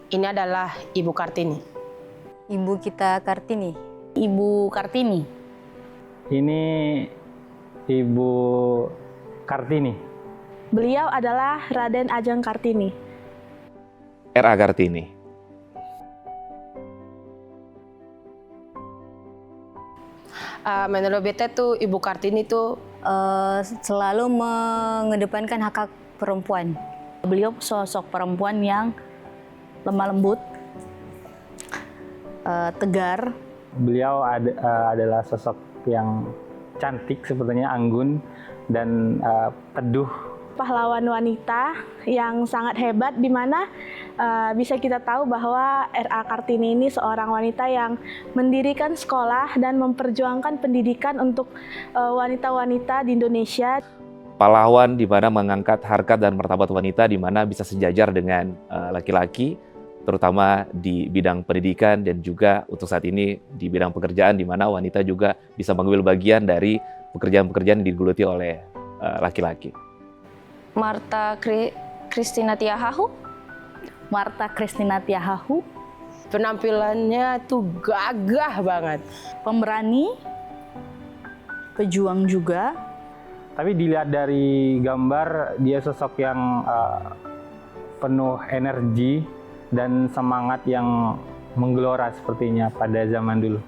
Ini adalah Ibu Kartini. Ibu kita Kartini. Ibu Kartini. Ini Ibu Kartini. Beliau adalah Raden Ajeng Kartini. R.A. Kartini. Menurut beta tuh Ibu Kartini tuh Selalu mengedepankan hak hak perempuan. Beliau sosok perempuan yang lemah lembut, tegar. Beliau adalah sosok yang cantik, sepertinya anggun dan teduh. Pahlawan wanita yang sangat hebat, di mana bisa kita tahu bahwa R.A. Kartini ini seorang wanita yang mendirikan sekolah dan memperjuangkan pendidikan untuk wanita-wanita di Indonesia. Pahlawan di mana mengangkat harkat dan martabat wanita di mana bisa sejajar dengan laki-laki, terutama di bidang pendidikan dan juga untuk saat ini di bidang pekerjaan di mana wanita juga bisa mengambil bagian dari pekerjaan-pekerjaan yang digeluti oleh laki-laki. Marta Christina Tiahahu. Marta Christina Tiahahu. penampilannya tuh gagah banget. Pemberani, pejuang juga. Tapi dilihat dari gambar, dia sosok yang penuh energi dan semangat yang menggelora sepertinya pada zaman dulu.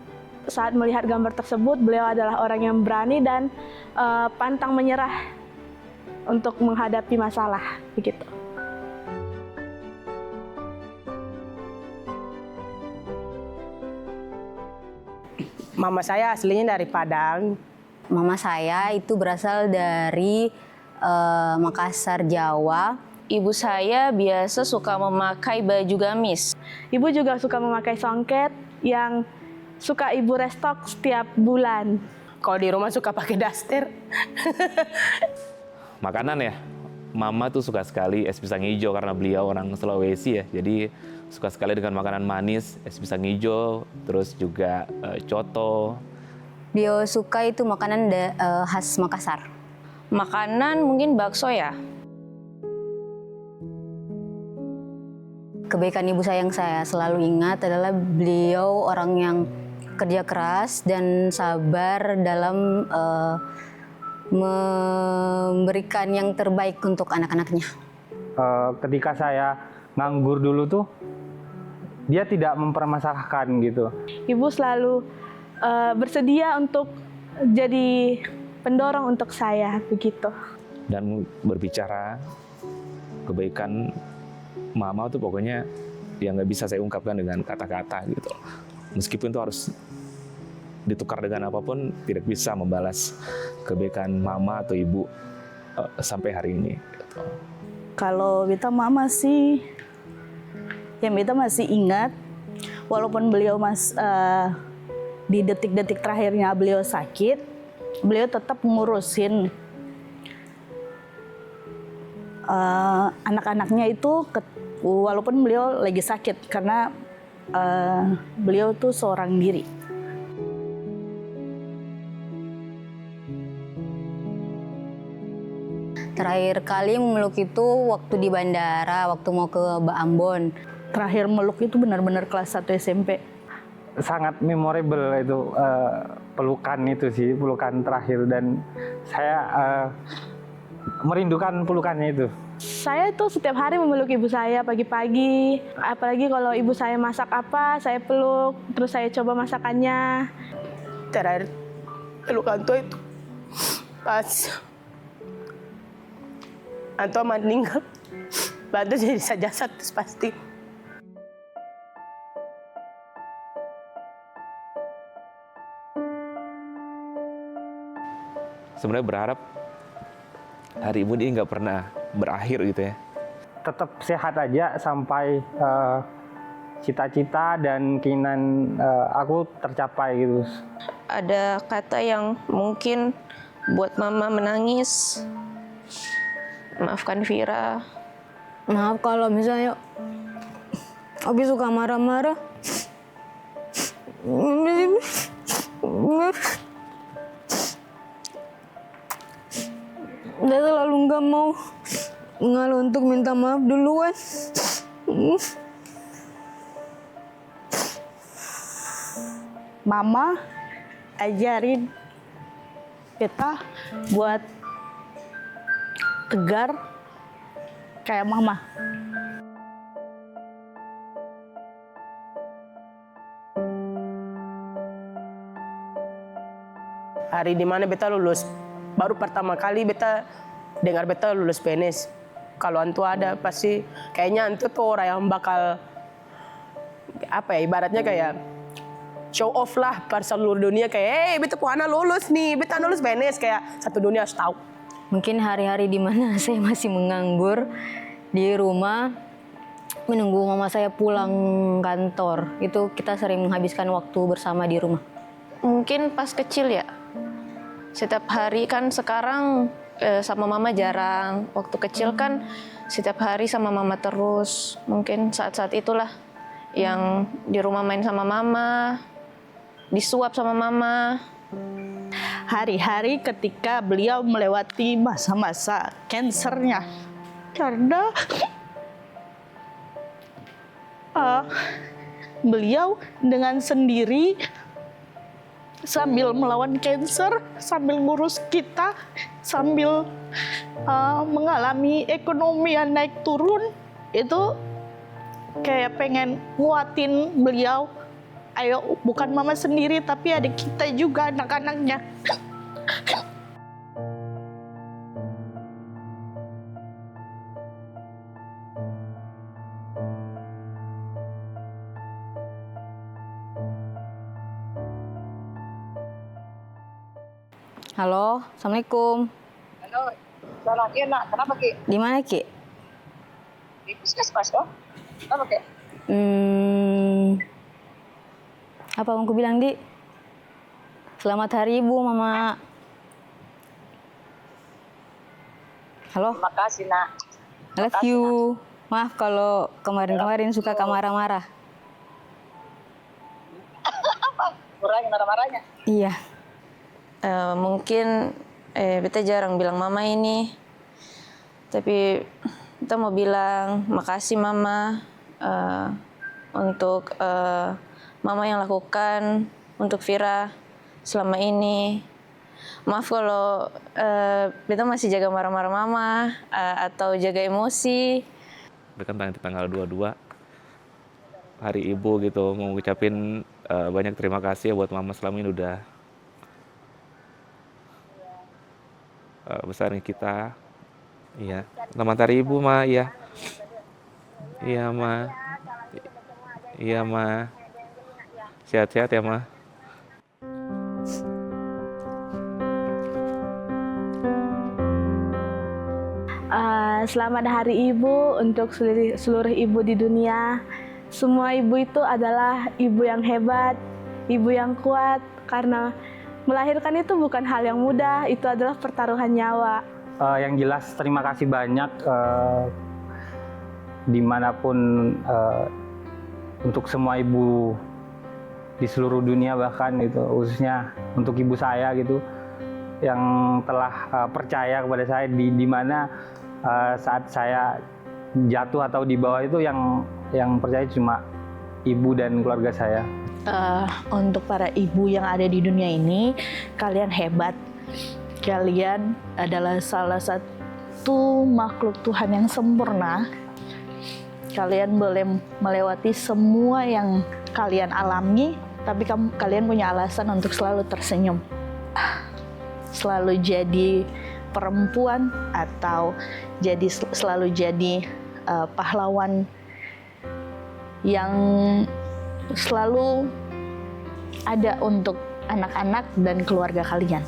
Saat melihat gambar tersebut, beliau adalah orang yang berani dan pantang menyerah untuk menghadapi masalah, begitu. Mama saya aslinya dari Padang. Mama saya itu berasal dari Makassar, Jawa. Ibu saya biasa suka memakai baju gamis. Ibu juga suka memakai songket yang suka ibu restock setiap bulan. Kalau di rumah suka pakai daster. Makanan ya, Mama tuh suka sekali es pisang hijau karena beliau orang Sulawesi ya. Jadi suka sekali dengan makanan manis, es pisang hijau, terus juga coto. Beliau suka itu makanan khas Makassar. Makanan mungkin bakso ya. Kebaikan ibu saya yang saya selalu ingat adalah beliau orang yang kerja keras dan sabar dalam memberikan yang terbaik untuk anak-anaknya. Ketika saya nganggur dulu tuh, dia tidak mempermasalahkan gitu. Ibu selalu bersedia untuk jadi pendorong untuk saya, begitu. Dan berbicara kebaikan Mama tuh pokoknya yang nggak bisa saya ungkapkan dengan kata-kata gitu. Meskipun itu harus ditukar dengan apapun, tidak bisa membalas kebaikan Mama atau Ibu sampai hari ini. Gitu. Kalau beta mama sih, yang beta masih ingat, walaupun beliau di detik-detik terakhirnya beliau sakit, beliau tetap ngurusin anak-anaknya itu, walaupun beliau lagi sakit, karena beliau tuh seorang diri. Terakhir kali memeluk itu waktu di bandara, waktu mau ke Ambon. Terakhir meluk itu benar-benar kelas 1 SMP. Sangat memorable itu pelukan itu sih, pelukan terakhir, dan saya merindukan pelukannya itu. Saya tuh setiap hari memeluk ibu saya pagi-pagi, apalagi kalau ibu saya masak apa, saya peluk, terus saya coba masakannya. Terakhir pelukan tuh itu pas Anto meninggal, Bantu jadi jasad terus pasti. Sebenarnya berharap hari Ibu ini nggak pernah berakhir gitu ya. Tetap sehat aja sampai cita-cita dan keinginan aku tercapai gitu. Ada kata yang mungkin buat Mama menangis. Maafkan Vira. Maaf kalau misalnya Abi suka marah-marah. Dia selalu nggak mau mengalah untuk minta maaf duluan. Mama ajarin beta buat tegar kayak mama. Hari dimana beta lulus, baru pertama kali beta dengar beta lulus PNS. Kalau antu ada pasti kayaknya antu tuh orang yang bakal apa ya, ibaratnya kayak show off lah pada seluruh dunia kayak, beta puana lulus nih, beta lulus PNS, kayak satu dunia harus tahu. Mungkin hari-hari di mana saya masih menganggur di rumah menunggu mama saya pulang kantor, itu kita sering menghabiskan waktu bersama di rumah. Mungkin pas kecil ya. Setiap hari kan sekarang sama mama jarang. Waktu kecil kan setiap hari sama mama terus. Mungkin saat-saat itulah yang di rumah main sama mama, disuap sama mama. Hari-hari ketika beliau melewati masa-masa kansernya. Karena beliau dengan sendiri sambil melawan kanker, sambil ngurus kita, sambil mengalami ekonomi yang naik turun, itu kayak pengen nguatin beliau. Ayo, bukan mama sendiri, tapi ada kita juga, anak-anaknya. Halo, Assalamualaikum. Halo, salam. Iya nak, kenapa Ki? Di mana Ki? Di puskesmas toh? Kenapa Ki? Apa mau aku bilang, Di? Selamat Hari Ibu, Mama. Halo, Terima kasih nak. I love you. Maaf kalau kemarin-kemarin suka marah-marah. Kurangi marah-marahnya. Iya. Mungkin beta jarang bilang mama ini, tapi beta mau bilang makasih mama untuk mama yang lakukan untuk Vira selama ini. Maaf kalau beta masih jaga marah-marah mama atau jaga emosi. Kan tanggal 22 Hari Ibu gitu, mau ngucapin banyak terima kasih ya buat mama selama ini udah besarin kita. Iya, selamat Hari Ibu Ma. Iya, iya Ma, iya Ma, sehat-sehat ya Ma. Selamat Hari Ibu untuk seluruh ibu di dunia. Semua ibu itu adalah ibu yang hebat, ibu yang kuat, karena melahirkan itu bukan hal yang mudah, itu adalah pertaruhan nyawa. Yang jelas terima kasih banyak dimanapun untuk semua ibu di seluruh dunia, bahkan itu khususnya untuk ibu saya gitu yang telah percaya kepada saya di mana saat saya jatuh atau di bawah itu yang percaya cuma ibu dan keluarga saya. Untuk para ibu yang ada di dunia ini, kalian hebat. Kalian adalah salah satu makhluk Tuhan yang sempurna. Kalian boleh melewati semua yang kalian alami, tapi kalian punya alasan untuk selalu tersenyum. Selalu jadi perempuan atau selalu jadi pahlawan yang selalu ada untuk anak-anak dan keluarga kalian.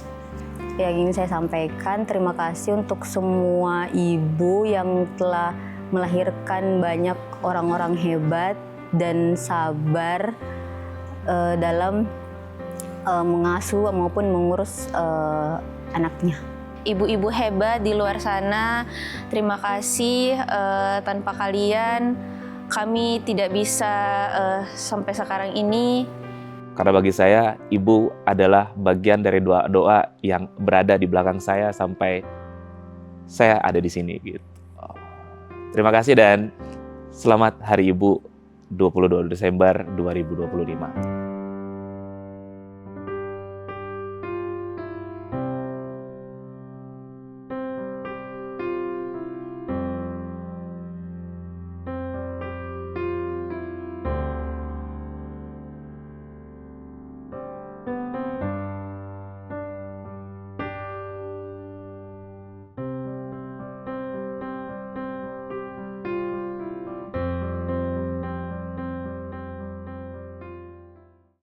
Yang ingin saya sampaikan, terima kasih untuk semua ibu yang telah melahirkan banyak orang-orang hebat dan sabar dalam mengasuh maupun mengurus anaknya. Ibu-ibu hebat di luar sana, terima kasih. Tanpa kalian kami tidak bisa sampai sekarang ini. Karena bagi saya, ibu adalah bagian dari doa-doa yang berada di belakang saya sampai saya ada di sini gitu. Terima kasih dan selamat Hari Ibu 22 Desember 2025.